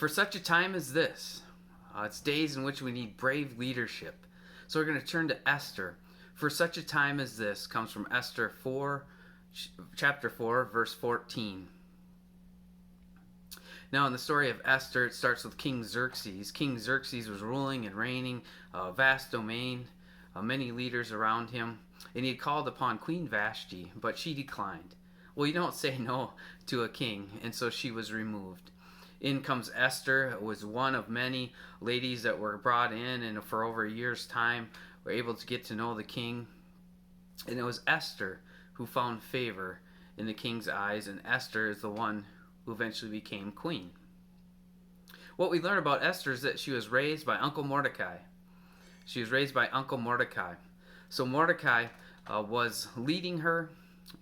For such a time as this, it's days in which we need brave leadership. So we're going to turn to Esther. For such a time as this comes from Esther 4, chapter 4, verse 14. Now, in the story of Esther, it starts with King Xerxes. King Xerxes was ruling and reigning a vast domain, many leaders around him, and he had called upon Queen Vashti, but she declined. Well, you don't say no to a king, and so she was removed. In comes Esther, who was one of many ladies that were brought in, and for over a year's time were able to get to know the king. And it was Esther who found favor in the king's eyes, and Esther is the one who eventually became queen. What we learn about Esther is that she was raised by Uncle Mordecai. She was raised by Uncle Mordecai. So Mordecai was leading her,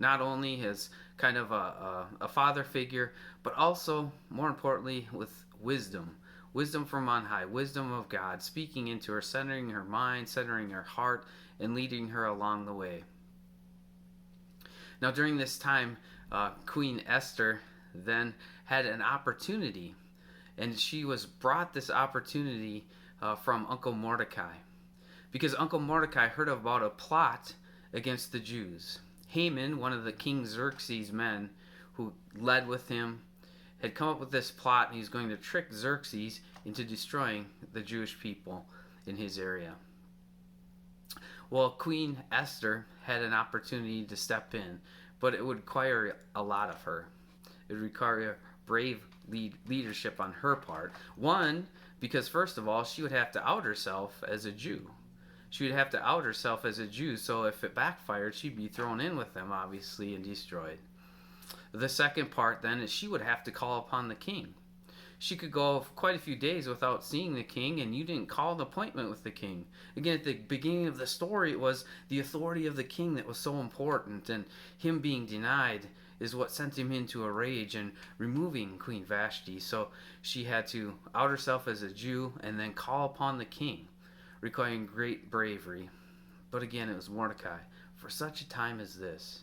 not only as kind of a father figure, but also, more importantly, with wisdom. Wisdom from on high, wisdom of God, speaking into her, centering her mind, centering her heart, and leading her along the way. Now, during this time, Queen Esther then had an opportunity, and she was brought this opportunity from Uncle Mordecai, because Uncle Mordecai heard about a plot against the Jews. Haman, one of the King Xerxes' men who led with him, had come up with this plot, and he was going to trick Xerxes into destroying the Jewish people in his area. Well, Queen Esther had an opportunity to step in, but it would require a lot of her. It would require brave leadership on her part. One, because first of all, she would have to out herself as a Jew. She would have to out herself as a Jew, so if it backfired, she'd be thrown in with them, obviously, and destroyed. The second part, then, is she would have to call upon the king. She could go quite a few days without seeing the king, and you didn't call an appointment with the king. Again, at the beginning of the story, it was the authority of the king that was so important, and him being denied is what sent him into a rage and removing Queen Vashti. So she had to out herself as a Jew and then call upon the king, requiring great bravery. But again, it was Mordecai. For such a time as this,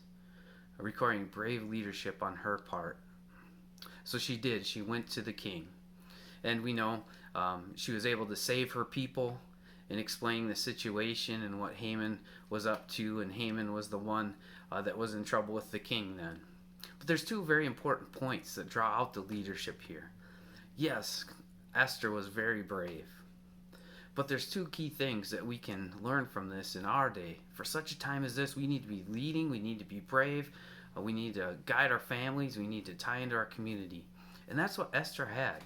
requiring brave leadership on her part. So she did. She went to the king. And we know she was able to save her people in explaining the situation and what Haman was up to. And Haman was the one that was in trouble with the king then. But there's two very important points that draw out the leadership here. Yes, Esther was very brave. But there's two key things that we can learn from this in our day. For such a time as this, we need to be leading, we need to be brave, we need to guide our families, we need to tie into our community. And that's what Esther had.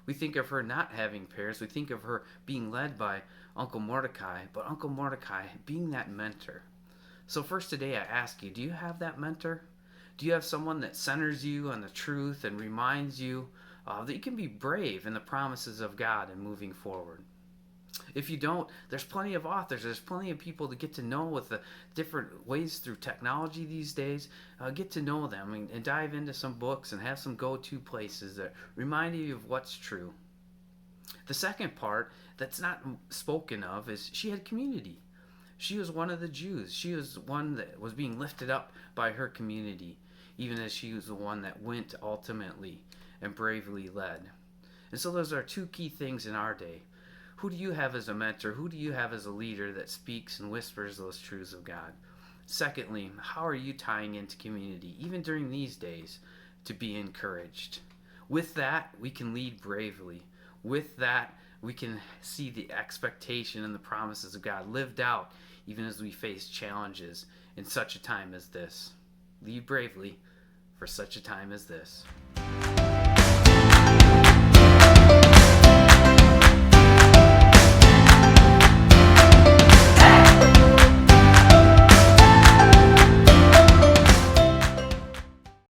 We think of her not having parents, we think of her being led by Uncle Mordecai, but Uncle Mordecai being that mentor. So first today I ask you, do you have that mentor? Do you have someone that centers you on the truth and reminds you that you can be brave in the promises of God and moving forward? If you don't, there's plenty of authors, there's plenty of people to get to know with the different ways through technology these days. Get to know them and dive into some books and have some go-to places that remind you of what's true. The second part that's not spoken of is she had community. She was one of the Jews. She was one that was being lifted up by her community, even as she was the one that went ultimately and bravely led. And so those are two key things in our day. Who do you have as a mentor? Who do you have as a leader that speaks and whispers those truths of God? Secondly, how are you tying into community, even during these days, to be encouraged? With that, we can lead bravely. With that, we can see the expectation and the promises of God lived out, even as we face challenges in such a time as this. Lead bravely for such a time as this.